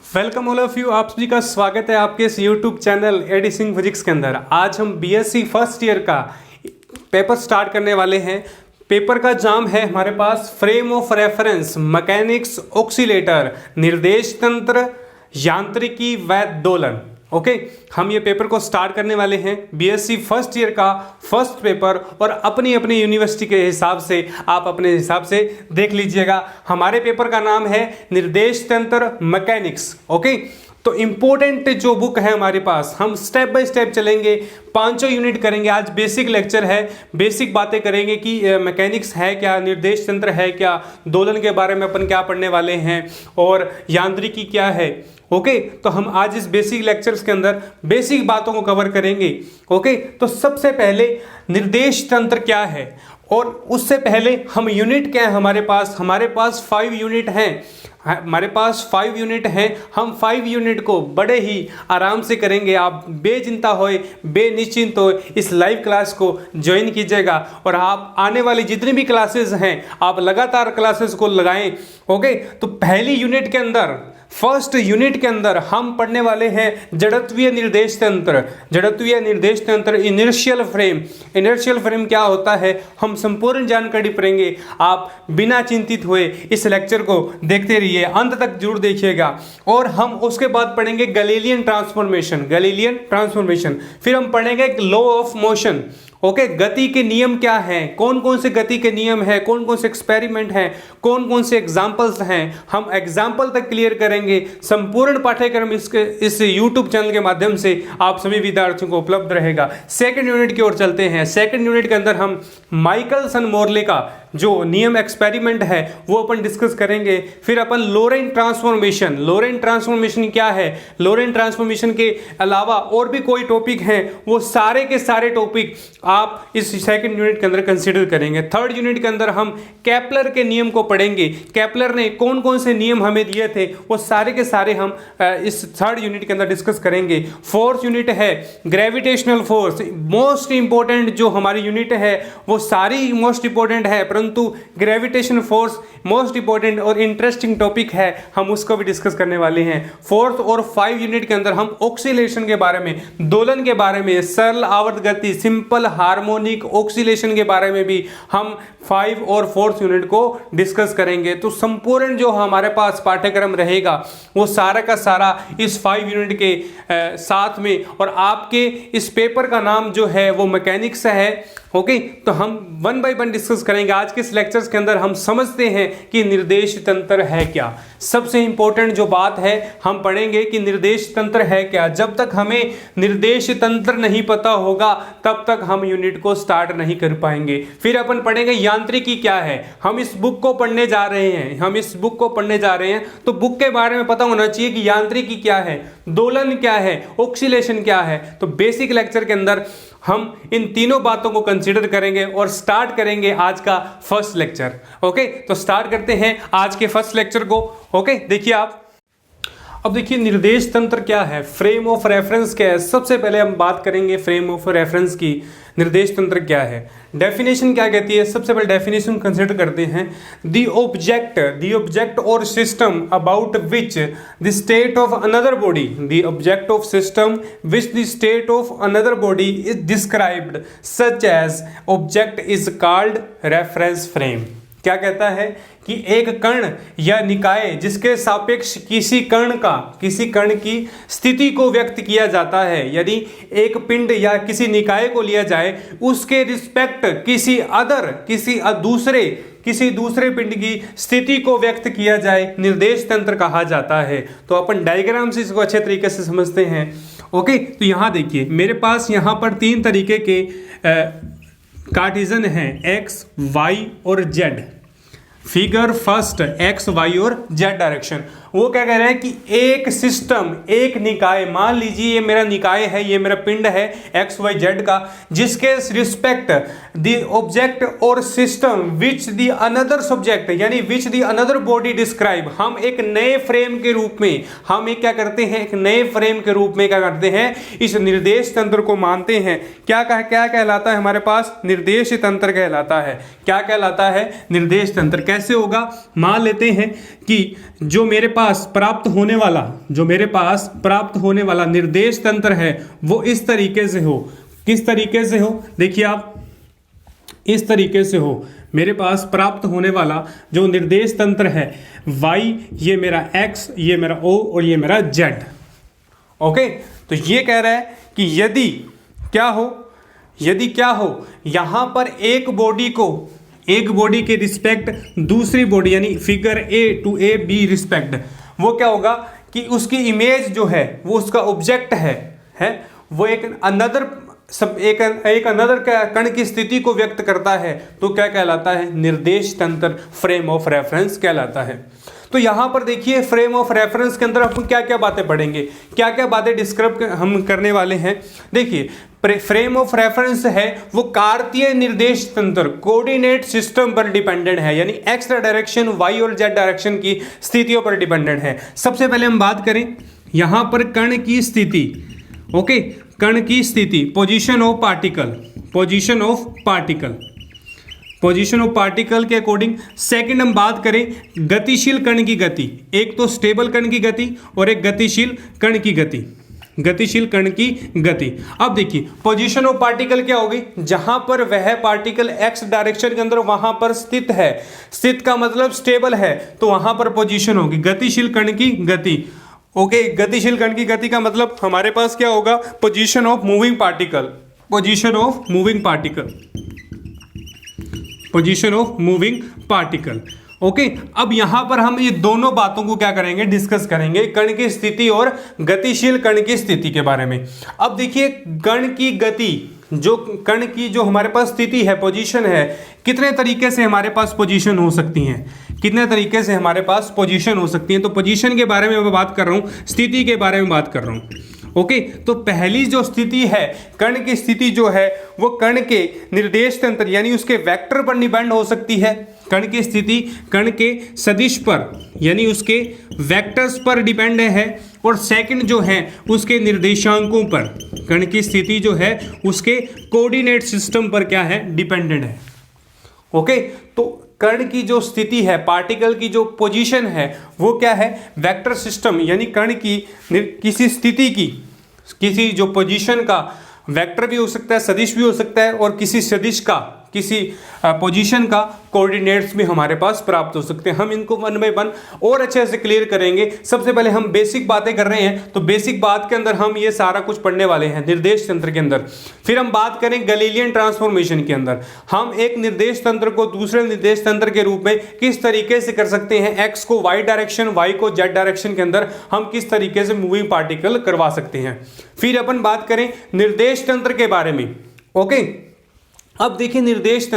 Welcome all of you. आप सभी का स्वागत है आपके इस YouTube channel AD Singh physics के अंदर। आज हम बीएससी फर्स्ट ईयर का पेपर स्टार्ट करने वाले हैं। पेपर का नाम है हमारे पास frame of reference, mechanics, oscillator, निर्देश तंत्र, यांत्रिकी व दोलन। ओके हम ये पेपर को स्टार्ट करने वाले हैं। बीएससी फर्स्ट ईयर का फर्स्ट पेपर और अपनी अपनी यूनिवर्सिटी के हिसाब से आप अपने हिसाब से देख लीजिएगा। हमारे पेपर का नाम है निर्देश तंत्र मैकेनिक्स। ओके तो इम्पोर्टेंट जो बुक है हमारे पास, हम स्टेप बाय स्टेप चलेंगे, पांचों यूनिट करेंगे। आज बेसिक लेक्चर है, बेसिक बातें करेंगे कि मैकेनिक्स है क्या, निर्देश तंत्र है क्या, दोलन के बारे में अपन क्या पढ़ने वाले हैं और यांत्रिकी क्या है। ओके तो हम आज इस बेसिक लेक्चर्स के अंदर बेसिक बातों को कवर करेंगे। ओके तो सबसे पहले निर्देश तंत्र क्या है और उससे पहले हम यूनिट क्या है हमारे पास 5 यूनिट हैं। हमारे पास 5 यूनिट हैं। हम 5 यूनिट को बड़े ही आराम से करेंगे। आप बेचिंता होए, बेनिश्चिंत हो इस लाइव क्लास को ज्वाइन कीजिएगा और आप आने वाली जितनी भी क्लासेस हैं आप लगातार क्लासेस को लगाएं। ओके तो पहली यूनिट के अंदर, फर्स्ट यूनिट के अंदर हम पढ़ने वाले हैं जड़त्वीय निर्देश तंत्र। जड़त्वीय निर्देश तंत्र, इनर्शियल फ्रेम। इनर्शियल फ्रेम क्या होता है हम संपूर्ण जानकारी पढ़ेंगे। आप बिना चिंतित हुए इस लेक्चर को देखते रहिए, अंत तक जरूर देखिएगा। और हम उसके बाद पढ़ेंगे गैलीलियन ट्रांसफॉर्मेशन। गैलीलियन ट्रांसफॉर्मेशन फिर हम पढ़ेंगे लॉ ऑफ मोशन। ओके गति के नियम क्या हैं, कौन कौन से गति के नियम हैं, कौन कौन से एक्सपेरिमेंट हैं, कौन कौन से एग्जाम्पल्स हैं, हम एग्जाम्पल तक क्लियर करेंगे। संपूर्ण पाठ्यक्रम इस यूट्यूब चैनल के माध्यम से आप सभी विद्यार्थियों को उपलब्ध रहेगा। सेकंड यूनिट की ओर चलते हैं। सेकंड यूनिट के अंदर हम माइकलसन मोर्ले का जो नियम एक्सपेरिमेंट है वो अपन डिस्कस करेंगे। फिर अपन लोरेंट ट्रांसफॉर्मेशन, लोरेंट ट्रांसफॉर्मेशन क्या है, लोरेंट ट्रांसफॉर्मेशन के अलावा और भी कोई टॉपिक हैं वो सारे के सारे टॉपिक आप इस सेकंड यूनिट के अंदर कंसीडर करेंगे। थर्ड यूनिट के अंदर हम केपलर के नियम को पढ़ेंगे। केपलर ने कौन कौन से नियम हमें दिए थे वो सारे के सारे हम इस थर्ड यूनिट के अंदर डिस्कस करेंगे। फोर्थ यूनिट है ग्रेविटेशनल फोर्स। मोस्ट इंपॉर्टेंट जो हमारी यूनिट है वो सारी मोस्ट इंपॉर्टेंट है, परंतु ग्रेविटेशन फोर्स मोस्ट इंपॉर्टेंट और इंटरेस्टिंग टॉपिक है, हम उसको भी डिस्कस करने वाले हैं। फोर्थ और 5 यूनिट के अंदर हम ऑक्सीलेशन के बारे में, दोलन के बारे में, सरल आवर्त गति, सिंपल हार्मोनिक ऑक्सीलेशन के बारे में भी हम 5 और 4th यूनिट को डिस्कस करेंगे। तो संपूर्ण जो हमारे पास पाठ्यक्रम रहेगा वो सारा का सारा इस 5 यूनिट के साथ में, और आपके इस पेपर का नाम जो है वो मैकेनिक्स है। ओके तो हम 1 बाय 1 डिस्कस करेंगे। आज के इस लेक्चर्स के अंदर हम समझते हैं कि निर्देश तंत्र है क्या। सबसे इंपॉर्टेंट जो बात है हम पढ़ेंगे कि निर्देश तंत्र है क्या। जब तक हमें निर्देश तंत्र नहीं पता होगा तब तक हम यूनिट को स्टार्ट नहीं कर पाएंगे। फिर अपन पढ़ेंगे यांत्रिकी क्या है। हम इस बुक को पढ़ने जा रहे हैं, तो बुक के बारे में पता होना चाहिए कि यांत्रिकी क्या है, दोलन क्या है, ऑक्सीलेशन क्या है। तो बेसिक लेक्चर के अंदर हम इन तीनों बातों को कंसीडर करेंगे और स्टार्ट करेंगे आज का फर्स्ट लेक्चर। ओके तो स्टार्ट करते हैं आज के फर्स्ट लेक्चर को। ओके देखिए आप, अब देखिए निर्देश तंत्र क्या है, फ्रेम ऑफ रेफरेंस क्या है। सबसे पहले हम बात करेंगे फ्रेम ऑफ रेफरेंस की। निर्देश तंत्र क्या है, डेफिनेशन क्या कहती है। सबसे पहले डेफिनेशन कंसीडर करते हैं। द ऑब्जेक्ट और system about which the state of another body, the object of system which the state of another body is described such as object is called reference frame. क्या कहता है कि एक कण या निकाय जिसके सापेक्ष किसी कण की स्थिति को व्यक्त किया जाता है, यदि एक पिंड या किसी निकाय को लिया जाए उसके रिस्पेक्ट किसी दूसरे पिंड की स्थिति को व्यक्त किया जाए, निर्देश तंत्र कहा जाता है। तो अपन डायग्राम से इसको अच्छे तरीके से समझते हैं। ओके तो यहां देखिए मेरे पास यहां पर 3 तरीके के कार्टेशियन हैं, एक्स, वाई और Z. Figure first X, Y और जेड डायरेक्शन। वो क्या कह रहे हैं कि एक सिस्टम, एक निकाय, मान लीजिए ये मेरा निकाय है, ये मेरा पिंड है एक्स वाई जेड का, जिसके रिस्पेक्ट द ऑब्जेक्ट और system which the another subject यानी which the another body describe, हम एक नए फ्रेम के रूप में, हम एक क्या करते हैं, एक नए फ्रेम के रूप में क्या करते हैं, इस निर्देश तंत्र को मानते हैं। क्या कहलाता है हमारे पास, निर्देश तंत्र कहलाता है। क्या कहलाता है, निर्देश तंत्र। कैसे कैसे होगा, मान लेते हैं कि जो मेरे पास प्राप्त होने वाला निर्देश तंत्र है वो इस तरीके से हो। किस तरीके से हो, देखिए आप, इस तरीके से हो। मेरे पास प्राप्त होने वाला जो निर्देश तंत्र है y, ये मेरा x, ये मेरा o और ये मेरा z। ओके, तो ये कह रहा है कि यदि क्या हो यहां पर एक बॉडी के रिस्पेक्ट दूसरी बॉडी, यानी figure A to A B respect, वो क्या होगा कि उसकी इमेज जो है वो उसका ऑब्जेक्ट है वो एक अनदर कण की स्थिति को व्यक्त करता है, तो क्या कहलाता है, निर्देश तंत्र, फ्रेम ऑफ रेफरेंस कहलाता है। तो यहां पर देखिए फ्रेम ऑफ रेफरेंस के अंदर हम क्या क्या बातें पढ़ेंगे, क्या क्या बातें डिस्क्राइब हम करने वाले हैं। देखिए फ्रेम ऑफ रेफरेंस है वो कार्तीय निर्देश तंत्र, कोऑर्डिनेट सिस्टम पर डिपेंडेंट है, यानी एक्स डायरेक्शन, वाई और जेड डायरेक्शन की स्थितियों पर डिपेंडेंट है। सबसे पहले हम बात करें यहां पर कण की स्थिति। ओके, कण की स्थिति, पोजीशन ऑफ पार्टिकल के अकॉर्डिंग। सेकंड हम बात करें गतिशील कण की गति, एक तो स्टेबल कण की गति और एक गतिशील कण की गति। अब देखिए पोजीशन ऑफ पार्टिकल क्या होगी, जहां पर वह पार्टिकल एक्स डायरेक्शन के अंदर वहां पर स्थित है, स्थित का मतलब स्टेबल है, तो वहां पर पोजीशन होगी। गतिशील कण की गति, ओके, गतिशील कण की गति का मतलब हमारे पास क्या होगा, position of moving particle. Okay, अब यहां पर हम ये दोनों बातों को क्या करेंगे, डिस्कस करेंगे, कण की स्थिति और गतिशील कण की स्थिति के बारे में। अब देखिए कण की गति, जो कण की जो हमारे पास स्थिति है, पोजीशन है, कितने तरीके से हमारे पास पोजीशन हो सकती हैं, तो पोजीशन के बारे में मैं बात कर रहा हूं, स्थिति के बारे में बात कर रहा हूं। ओके, तो पहली जो स्थिति है, कण की स्थिति जो है वो कण के निर्देश तंत्र यानी उसके वेक्टर पर डिपेंड हो सकती है। कण की स्थिति कण के सदिश पर यानी उसके वेक्टर्स पर डिपेंड है, और सेकंड जो है उसके निर्देशांकों पर। कण की स्थिति जो है उसके कोऑर्डिनेट सिस्टम पर क्या है, डिपेंडेंट है। ओके, तो कण की जो स्थिति है, पार्टिकल की जो पोजीशन है वो क्या है, वेक्टर सिस्टम, यानी कण की किसी स्थिति की, किसी जो पोजीशन का वेक्टर भी हो सकता है, सदिश भी हो सकता है, और किसी सदिश का, किसी पोजीशन का कोऑर्डिनेट्स भी हमारे पास प्राप्त हो सकते हैं। हम इनको वन बाय वन और अच्छे से क्लियर करेंगे। सबसे पहले हम बेसिक बातें कर रहे हैं, तो बेसिक बात के अंदर हम ये सारा कुछ पढ़ने वाले हैं निर्देश तंत्र के अंदर। फिर हम बात करें गैलीलियन ट्रांसफॉर्मेशन के अंदर, हम एक निर्देश तंत्र को दूसरे निर्देश तंत्र के रूप में किस तरीके से कर सकते हैं, एक्स को वाई डायरेक्शन, वाई को जेड डायरेक्शन के अंदर हम किस तरीके से मूविंग पार्टिकल करवा सकते हैं। फिर अपन बात करें निर्देश तंत्र के बारे में। ओके, अब देखिए निर्देश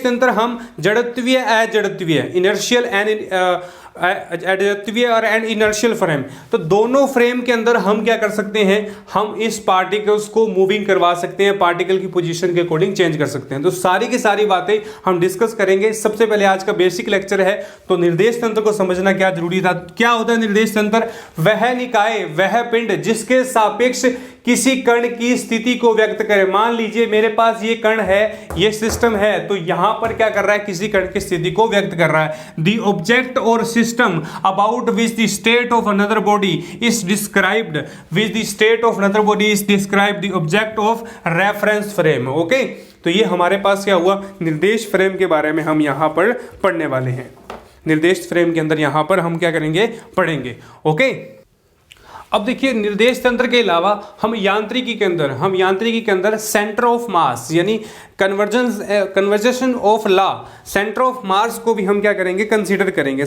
तंत्र हम जड़त्वीय, अजड़त्वीय, इनर्शियल एडजत्वीय और एंड इनर्शियल फ्रेम, तो दोनों फ्रेम के अंदर हम क्या कर सकते हैं, हम इस पार्टिकल्स को मूविंग करवा सकते हैं, पार्टिकल की पोजीशन के अकॉर्डिंग चेंज कर सकते हैं। तो सारी की सारी बातें हम डिस्कस करेंगे। सबसे पहले आज का बेसिक लेक्चर है, तो निर्देश तंत्र को समझना क्या जरूरी था। क्या होता है निर्देश तंत्र, वह निकाय, वह पिंड जिसके सापेक्ष किसी कण की स्थिति को व्यक्त करे। मान लीजिए मेरे पास ये कण है, ये सिस्टम है, तो यहां पर क्या कर रहा है, किसी कण की स्थिति को व्यक्त कर रहा है। द ऑब्जेक्ट और system about which the state of another body is described, which the state of another body is described the object of reference frame. Okay, तो ये हमारे पास क्या हुआ, निर्देश फ्रेम के बारे में हम यहां पर पढ़ने वाले हैं। निर्देश फ्रेम के अंदर यहां पर हम क्या करेंगे, पढ़ेंगे। ओके, अब देखिए निर्देश तंत्र के अलावा हम यांत्रिकी के अंदर सेंटर ऑफ मास यानी conversation of law, centre of mass को भी हम क्या करेंगे, कंसीडर करेंगे,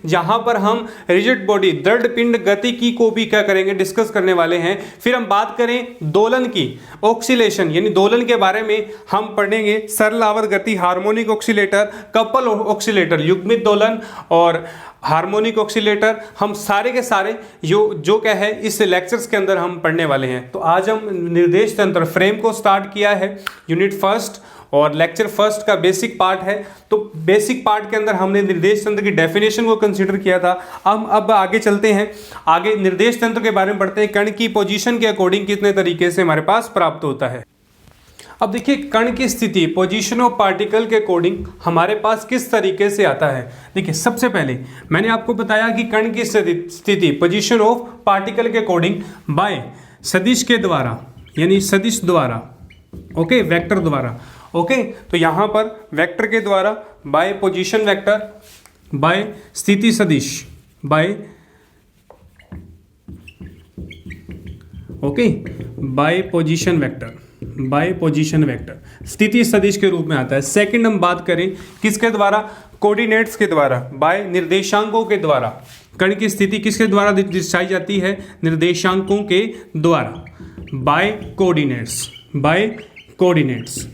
जहां पर हम रिजिड बॉडी, दृढ़ पिंड गतिकी को भी क्या करेंगे, डिस्कस करने वाले हैं। फिर हम बात करें दोलन की, ऑक्सीलेशन यानी दोलन के बारे में हम पढ़ेंगे। सरल आवर्त गति, हार्मोनिक ऑक्सीलेटर, कपल ऑक्सीलेटर, युग्मित दोलन और हार्मोनिक ऑक्सीलेटर, हम सारे के सारे जो क्या है इस लेक्चर्स के अंदर हम पढ़ने वाले हैं। तो आज हम निर्देश तंत्र फ्रेम को स्टार्ट किया है, यूनिट फर्स्ट और लेक्चर फर्स्ट का बेसिक पार्ट है। तो बेसिक पार्ट के अंदर हमने निर्देश तंत्र की डेफिनेशन को कंसीडर किया था। हम अब आगे चलते हैं, आगे निर्देश तंत्र के बारे में पढ़ते हैं, कण की पोजीशन के अकॉर्डिंग कितने तरीके से हमारे पास प्राप्त होता है। अब देखिए कण की स्थिति, पोजीशन ऑफ पार्टिकल के अकॉर्डिंग हमारे पास किस तरीके से आता है। देखिए सबसे पहले मैंने आपको बताया कि कण की स्थिति, पोजीशन ऑफ पार्टिकल के अकॉर्डिंग बाय सदिश के द्वारा, यानी सदिश द्वारा, ओके, वेक्टर द्वारा, ओके। तो यहाँ पर वेक्टर के द्वारा बाय पोजीशन वेक्टर, बाय स्थिति सदिश, by, okay, by position vector, by position vector स्थिति सदिश के रूप में आता है। सेकंड हम बात करें किसके द्वारा, कोऑर्डिनेट्स के द्वारा, बाय निर्देशांकों के द्वारा। कण की स्थिति किसके द्वारा दर्शाई जाती है, निर्देशांकों के द्वारा, by coordinates, by coordinates,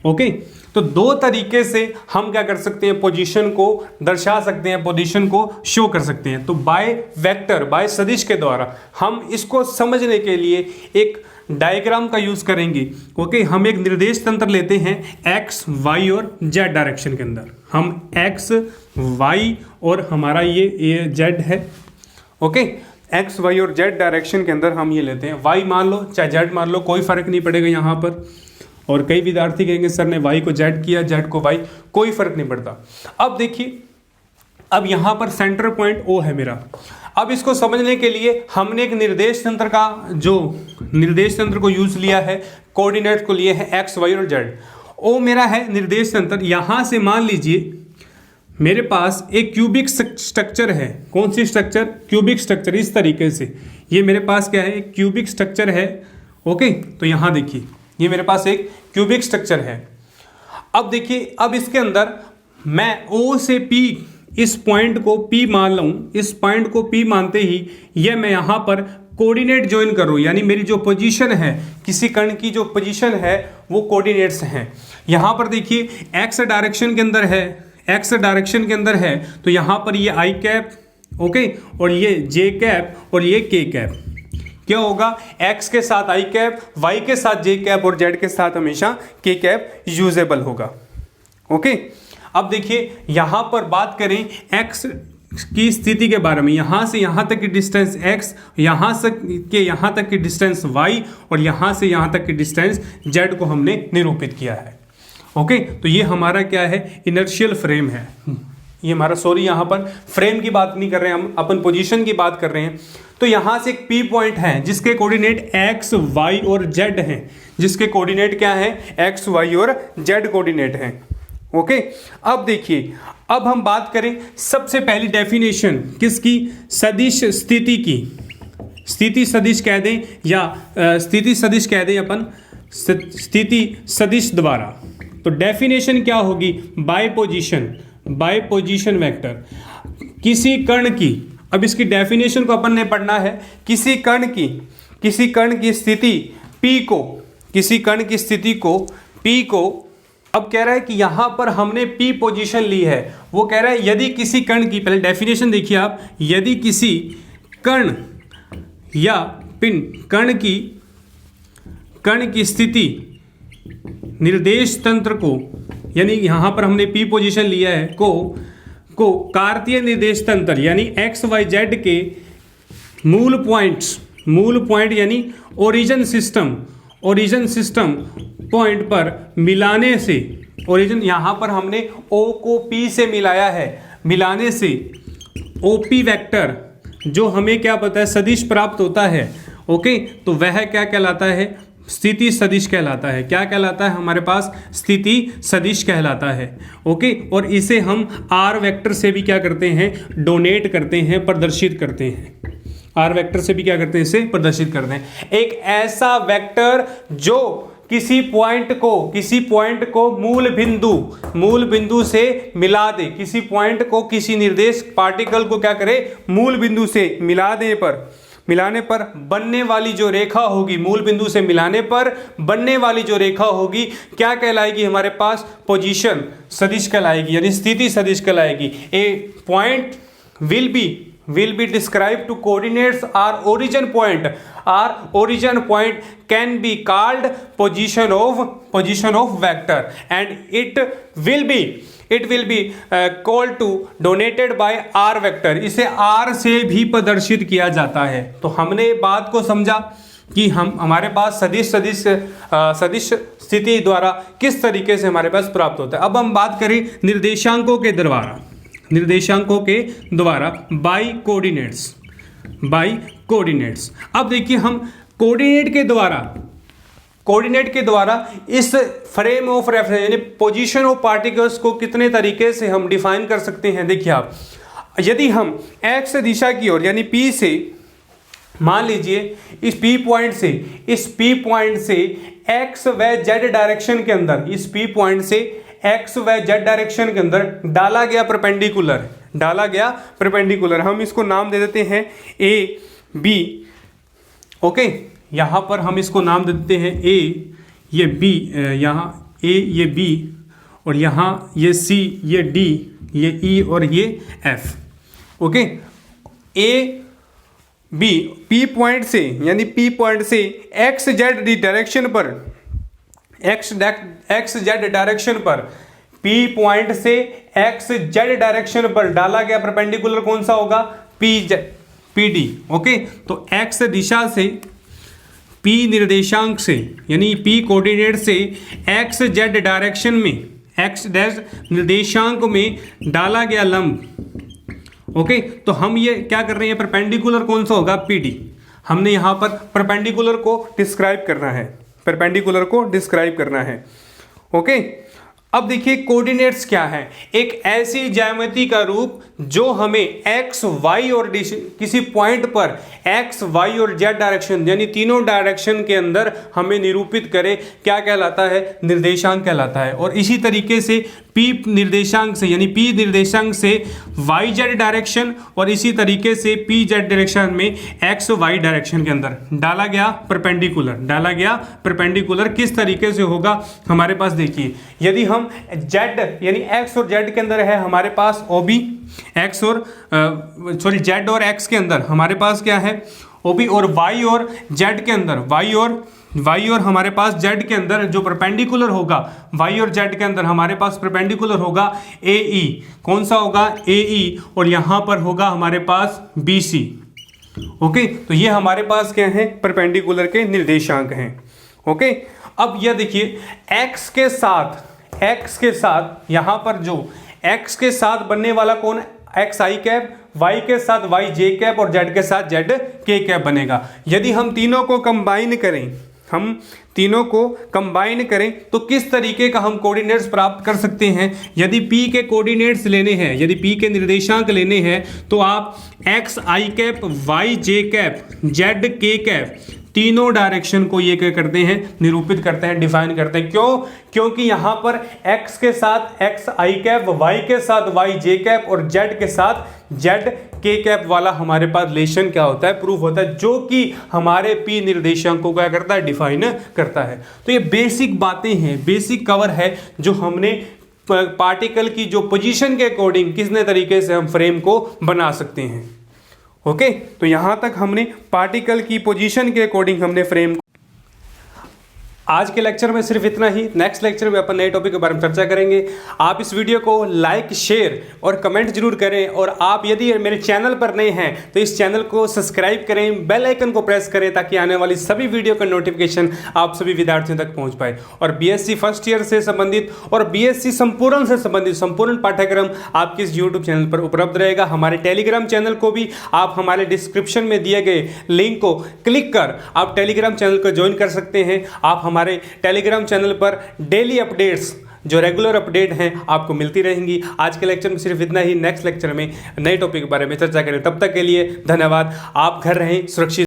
okay. तो दो तरीके से हम क्या कर सकते हैं, पोजीशन को दर्शा सकते हैं, पोजीशन को शो कर सकते हैं। तो बाय वेक्टर, बाय सदिश के द्वारा हम इसको समझने के लिए एक डायग्राम का यूज करेंगे, ओके। हम एक निर्देश तंत्र लेते हैं एक्स, वाई और जेड डायरेक्शन के अंदर। हम एक्स, वाई और हमारा ये जेड है, ओके। एक्स, वाई और जेड डायरेक्शन के अंदर हम ये लेते हैं, वाई मान लो चाहे जेड मान लो, कोई फर्क नहीं पड़ेगा यहाँ पर। और कई विद्यार्थी कहेंगे सर ने वाई को जेड किया, जेड को वाई, कोई फर्क नहीं पड़ता। अब देखिए, अब यहां पर सेंटर पॉइंट ओ है मेरा। अब इसको समझने के लिए हमने एक निर्देश तंत्र का, जो निर्देश तंत्र को यूज लिया है, कोऑर्डिनेट को लिए है एक्स, वाई और जेड। ओ मेरा है निर्देश तंत्र। यहां से मान लीजिए मेरे पास एक क्यूबिक स्ट्रक्चर है। कौन सी स्ट्रक्चर, क्यूबिक स्ट्रक्चर। इस तरीके से ये मेरे पास क्या है, एक क्यूबिक स्ट्रक्चर है, ओके। तो यहां देखिए ये मेरे पास एक क्यूबिक स्ट्रक्चर है। अब देखिए, अब इसके अंदर मैं O से P, इस पॉइंट को P मान लूं, इस पॉइंट को P मानते ही ये मैं यहां पर कोऑर्डिनेट ज्वाइन करूं, यानी मेरी जो पोजीशन है, किसी कण की जो पोजीशन है वो कोऑर्डिनेट्स हैं। यहां पर देखिए एक्स डायरेक्शन के अंदर है, एक्स डायरेक्शन के अंदर है, तो यहां पर ये आई कैप, ओके, और ये जे कैप और ये के कैप। क्या होगा, x के साथ आई कैप, y के साथ जे कैप और z के साथ हमेशा के कैप यूजेबल होगा, ओके। अब देखिए यहां पर बात करें x की स्थिति के बारे में, यहां से यहां तक की डिस्टेंस x, यहां से के यहां तक की डिस्टेंस y और यहां से यहां तक की डिस्टेंस z को हमने निरूपित किया है, ओके। तो ये हमारा क्या है, इनर्शियल फ्रेम है। ये हमारा, सॉरी यहाँ पर फ्रेम की बात नहीं कर रहे हैं हम, अपन पोजीशन की बात कर रहे हैं। तो यहाँ से एक P पॉइंट है जिसके कोऑर्डिनेट x, y और z हैं, जिसके कोऑर्डिनेट क्या है, x, y और z कोऑर्डिनेट हैं, ओके। अब देखिए, अब हम बात करें सबसे पहली डेफिनेशन किसकी, सदिश स्थिति की। स्थिति सदिश कह दें या स्थिति सदिश कह दें अपन, स्थिति सदिश द्वारा। तो डेफिनेशन क्या होगी, by position, by position vector, किसी कण की। अब इसकी डेफिनेशन को अपन ने पढ़ना है, किसी कण की स्थिति P को, किसी कण की स्थिति को P को, अब कह रहा है कि यहां पर हमने P पोजीशन ली है। वो कह रहा है यदि किसी कण की, पहले डेफिनेशन देखिए आप, यदि किसी कण या पिन कण की स्थिति निर्देश तंत्र को, यानी यहां पर हमने P पोजीशन लिया है, को कार्तीय निर्देश तंत्र यानी एक्स, वाई, जेड के मूल पॉइंट यानी ओरिजिन सिस्टम पॉइंट पर मिलाने से, ओरिजिन यहां पर हमने O को P से मिलाया है, मिलाने से OP वेक्टर जो हमें क्या पता है सदिश प्राप्त होता है, ओके। तो वह क्या कहलाता है, स्थिति सदिश कहलाता है। क्या कहलाता है, हमारे पास स्थिति सदिश कहलाता है, ओके। और इसे हम R वेक्टर से भी क्या करते हैं, डोनेट करते हैं, प्रदर्शित करते हैं। R वेक्टर से भी क्या करते हैं, इसे प्रदर्शित करते हैं। एक ऐसा वेक्टर जो किसी पॉइंट को मूल बिंदु से मिला दे, किसी पॉइंट को, किसी निर्देश पार्टिकल को क्या करे, मूल बिंदु से मिलाने पर बनने वाली जो रेखा होगी, मूल बिंदु से मिलाने पर बनने वाली जो रेखा होगी क्या कहलाएगी, हमारे पास पोजीशन सदिश कहलाएगी, यानी स्थिति सदिश कहलाएगी। A point will be describe to coordinates R origin point can be called position of vector and it will be called to donated by R vector. इसे आर से भी प्रदर्शित किया जाता है। तो हमने बात को समझा कि हम हमारे पास सदिश स्थिति द्वारा किस तरीके से हमारे पास प्राप्त होता है। अब हम बात करें निर्देशांकों के द्वारा बाई कोऑर्डिनेट्स। अब देखिए हम कोऑर्डिनेट के द्वारा इस फ्रेम ऑफ रेफरेंस यानी पोजीशन ऑफ पार्टिकल्स को कितने तरीके से हम डिफाइन कर सकते हैं। देखिए आप, यदि हम एक्स दिशा की ओर यानी पी से, मान लीजिए इस पी पॉइंट से एक्स व जेड डायरेक्शन के अंदर, इस पी पॉइंट से एक्स व जेड डायरेक्शन के अंदर डाला गया परपेंडिकुलर, हम इसको नाम दे देते हैं ए बी। ओके, यहां पर हम इसको नाम दे देते हैं ए, ये बी, यहाँ ए ये बी, और यहाँ ये सी, ये डी, ये ई और ये F. Okay, A B P point से एक्स जेड डायरेक्शन पर पी पॉइंट से एक्स जेड डायरेक्शन पर डाला गया परपेंडिकुलर कौन सा होगा, पी डी। ओके, तो एक्स दिशा से पी निर्देशांक से यानी पी कोऑर्डिनेट से एक्स जेड डायरेक्शन में, एक्स डैश निर्देशांक में डाला गया लंब। ओके, तो हम ये क्या कर रहे हैं, परपेंडिकुलर कौन सा होगा, पी डी। हमने यहां पर परपेंडिकुलर को डिस्क्राइब करना है। ओके, अब देखिए कोऑर्डिनेट्स क्या है, एक ऐसी ज्यामिति का रूप जो हमें एक्स वाई और किसी पॉइंट पर एक्स वाई और जेड डायरेक्शन यानी तीनों डायरेक्शन के अंदर हमें निरूपित करे, क्या कहलाता है, निर्देशांक कहलाता है। और इसी तरीके से पी निर्देशांक से वाई जेड डायरेक्शन और इसी तरीके से पी जेड डायरेक्शन में एक्स वाई डायरेक्शन के अंदर डाला गया परपेंडिकुलर किस तरीके से होगा हमारे पास। देखिए, यदि हम जेड यानी एक्स और जेड के अंदर है हमारे पास ओबी, जेड और एक्स के अंदर हमारे पास क्या है, ओबी, और वाई और जेड के अंदर वाई और हमारे पास जेड के अंदर जो परपेंडिकुलर होगा, वाई और जेड के अंदर हमारे पास परपेंडिकुलर होगा ए ई। कौन सा होगा, ए ई, और यहां पर होगा हमारे पास बी सी। ओके, तो ये हमारे पास क्या है, परपेंडिकुलर के निर्देशांक हैं। ओके, अब यह देखिए एक्स के साथ यहां पर जो एक्स के साथ बनने वाला कौन, एक्स आई कैप, वाई के साथ वाई जे कैप और जेड के साथ जेड के कैप बनेगा। यदि हम तीनों को कंबाइन करें तो किस तरीके का हम कोऑर्डिनेट्स प्राप्त कर सकते हैं। यदि P के कोऑर्डिनेट्स लेने हैं, यदि P के निर्देशांक लेने हैं तो आप एक्स आई कैप, वाई जे कैप, जेड के कैप तीनों डायरेक्शन को ये क्या करते हैं, निरूपित करते हैं, डिफाइन करते हैं। क्यों, क्योंकि यहां पर x के साथ एक्स आई कैप, y के साथ वाई जे कैप और z के साथ जेड के कैप वाला हमारे पास रिलेशन क्या होता है, प्रूफ होता है, जो कि हमारे पी निर्देशांक को क्या करता है, डिफाइन करता है। तो ये बेसिक बातें हैं, बेसिक कवर है जो हमने पार्टिकल की जो पोजीशन के अकॉर्डिंग किसने तरीके से हम फ्रेम को बना सकते हैं। ओके, तो यहां तक हमने पार्टिकल की पोजीशन के अकॉर्डिंग हमने फ्रेम। आज के लेक्चर में सिर्फ इतना ही। नेक्स्ट लेक्चर में अपन नए टॉपिक के बारे में चर्चा करेंगे। आप इस वीडियो को लाइक, शेयर और कमेंट जरूर करें, और आप यदि मेरे चैनल पर नए हैं तो इस चैनल को सब्सक्राइब करें, बेल आइकन को प्रेस करें ताकि आने वाली सभी वीडियो का नोटिफिकेशन आप सभी विद्यार्थियों तक पहुंच पाए। और बीएससी फर्स्ट ईयर से संबंधित और बीएससी संपूर्ण से संबंधित संपूर्ण पाठ्यक्रम आपके इस यूट्यूब चैनल पर उपलब्ध रहेगा। हमारे टेलीग्राम चैनल को भी आप हमारे डिस्क्रिप्शन में दिए गए लिंक को क्लिक कर आप टेलीग्राम चैनल को ज्वाइन कर सकते हैं। आप हमारे टेलीग्राम चैनल पर डेली अपडेट्स, जो रेगुलर अपडेट हैं, आपको मिलती रहेंगी। आज के लेक्चर में सिर्फ इतना ही। नेक्स्ट लेक्चर में नए टॉपिक के बारे में चर्चा करें। तब तक के लिए धन्यवाद। आप घर रहें सुरक्षित।